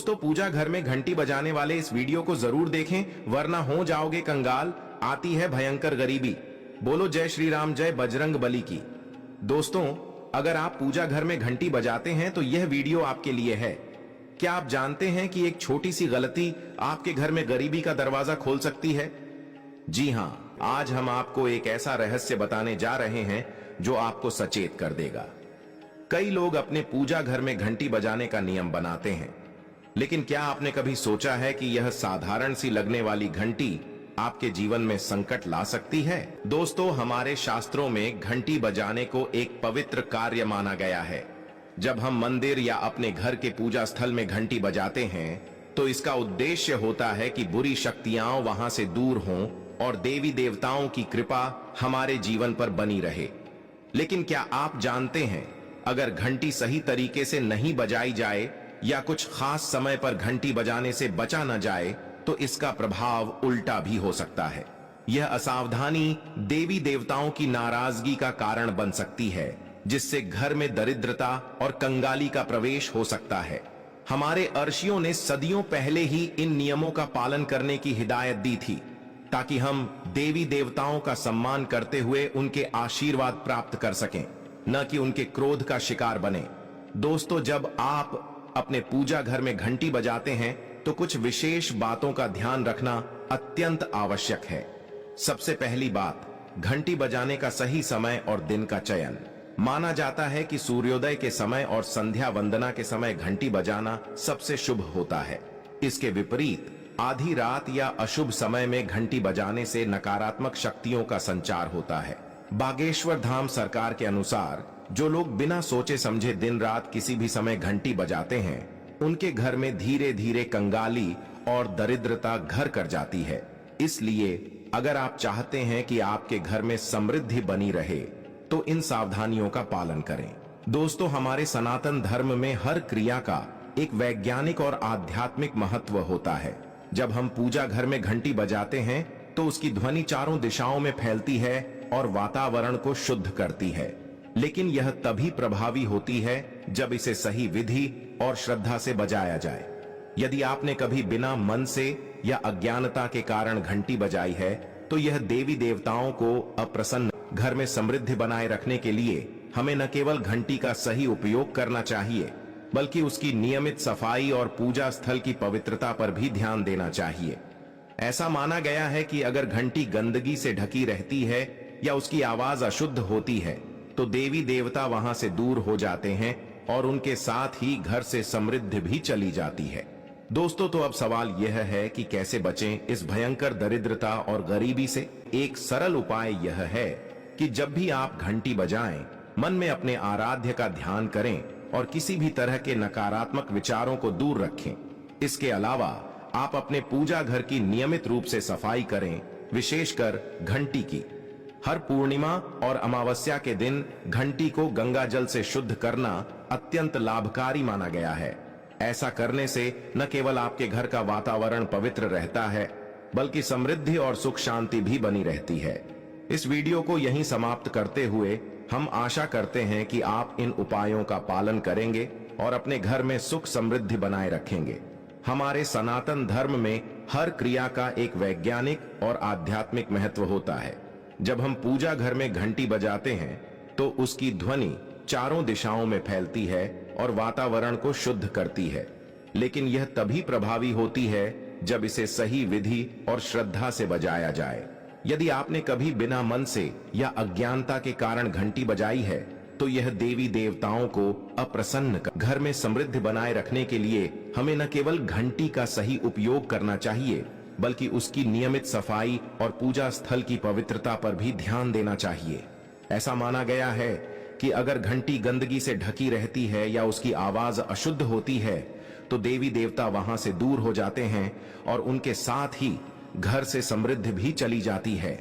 दोस्तों, पूजा घर में घंटी बजाने वाले इस वीडियो को जरूर देखें, वरना हो जाओगे कंगाल। आती है भयंकर गरीबी। बोलो जय श्री राम, जय बजरंग बली की। दोस्तों, अगर आप पूजा घर में घंटी बजाते हैं तो यह वीडियो आपके लिए है। क्या आप जानते हैं कि एक छोटी सी गलती आपके घर में गरीबी का दरवाजा खोल सकती है? जी हां, आज हम आपको एक ऐसा रहस्य बताने जा रहे हैं जो आपको सचेत कर देगा। कई लोग अपने पूजा घर में घंटी बजाने का नियम बनाते हैं, लेकिन क्या आपने कभी सोचा है कि यह साधारण सी लगने वाली घंटी आपके जीवन में संकट ला सकती है? दोस्तों, हमारे शास्त्रों में घंटी बजाने को एक पवित्र कार्य माना गया है। जब हम मंदिर या अपने घर के पूजा स्थल में घंटी बजाते हैं तो इसका उद्देश्य होता है कि बुरी शक्तियां वहां से दूर हों और देवी देवताओं की कृपा हमारे जीवन पर बनी रहे। लेकिन क्या आप जानते हैं, अगर घंटी सही तरीके से नहीं बजाई जाए या कुछ खास समय पर घंटी बजाने से बचा न जाए तो इसका प्रभाव उल्टा भी हो सकता है। यह असावधानी देवी देवताओं की नाराजगी का कारण बन सकती है, जिससे घर में दरिद्रता और कंगाली का प्रवेश हो सकता है। हमारे अर्षियों ने सदियों पहले ही इन नियमों का पालन करने की हिदायत दी थी, ताकि हम देवी देवताओं का सम्मान करते हुए उनके आशीर्वाद प्राप्त कर सकें, न कि उनके क्रोध का शिकार बने। दोस्तों, जब आप अपने पूजा घर में घंटी बजाते हैं तो कुछ विशेष बातों का ध्यान रखना अत्यंत आवश्यक है। सबसे पहली बात, घंटी बजाने का सही समय और दिन का चयन। माना जाता है कि सूर्योदय के समय और संध्या वंदना के समय घंटी बजाना सबसे शुभ होता है। इसके विपरीत आधी रात या अशुभ समय में घंटी बजाने से नकारात्मक शक्तियों का संचार होता है। बागेश्वर धाम सरकार के अनुसार जो लोग बिना सोचे समझे दिन रात किसी भी समय घंटी बजाते हैं, उनके घर में धीरे धीरे कंगाली और दरिद्रता घर कर जाती है। इसलिए अगर आप चाहते हैं कि आपके घर में समृद्धि बनी रहे तो इन सावधानियों का पालन करें। दोस्तों, हमारे सनातन धर्म में हर क्रिया का एक वैज्ञानिक और आध्यात्मिक महत्व होता है। जब हम पूजा घर में घंटी बजाते हैं तो उसकी ध्वनि चारों दिशाओं में फैलती है और वातावरण को शुद्ध करती है। लेकिन यह तभी प्रभावी होती है जब इसे सही विधि और श्रद्धा से बजाया जाए। यदि आपने कभी बिना मन से या अज्ञानता के कारण घंटी बजाई है तो यह देवी देवताओं को अप्रसन्न। घर में समृद्धि बनाए रखने के लिए हमें न केवल घंटी का सही उपयोग करना चाहिए, बल्कि उसकी नियमित सफाई और पूजा स्थल की पवित्रता पर भी ध्यान देना चाहिए। ऐसा माना गया है कि अगर घंटी गंदगी से ढकी रहती है या उसकी आवाज अशुद्ध होती है तो देवी देवता वहां से दूर हो जाते हैं और उनके साथ ही घर से समृद्धि भी चली जाती है। दोस्तों, तो अब सवाल यह है कि कैसे बचें इस भयंकर दरिद्रता और गरीबी से। एक सरल उपाय यह है कि जब भी आप घंटी बजाएं, मन में अपने आराध्य का ध्यान करें और किसी भी तरह के नकारात्मक विचारों को दूर रखें। इसके अलावा आप अपने पूजा घर की नियमित रूप से सफाई करें, विशेषकर घंटी की। हर पूर्णिमा और अमावस्या के दिन घंटी को गंगा जल से शुद्ध करना अत्यंत लाभकारी माना गया है। ऐसा करने से न केवल आपके घर का वातावरण पवित्र रहता है, बल्कि समृद्धि और सुख शांति भी बनी रहती है। इस वीडियो को यहीं समाप्त करते हुए हम आशा करते हैं कि आप इन उपायों का पालन करेंगे और अपने घर में सुख समृद्धि बनाए रखेंगे। हमारे सनातन धर्म में हर क्रिया का एक वैज्ञानिक और आध्यात्मिक महत्व होता है। जब हम पूजा घर में घंटी बजाते हैं तो उसकी ध्वनि चारों दिशाओं में फैलती है और वातावरण को शुद्ध करती है। लेकिन यह तभी प्रभावी होती है जब इसे सही विधि और श्रद्धा से बजाया जाए। यदि आपने कभी बिना मन से या अज्ञानता के कारण घंटी बजाई है तो यह देवी देवताओं को अप्रसन्न कर। घर में समृद्धि बनाए रखने के लिए हमें न केवल घंटी का सही उपयोग करना चाहिए, बल्कि उसकी नियमित सफाई और पूजा स्थल की पवित्रता पर भी ध्यान देना चाहिए। ऐसा माना गया है कि अगर घंटी गंदगी से ढकी रहती है या उसकी आवाज अशुद्ध होती है तो देवी देवता वहां से दूर हो जाते हैं और उनके साथ ही घर से समृद्धि भी चली जाती है।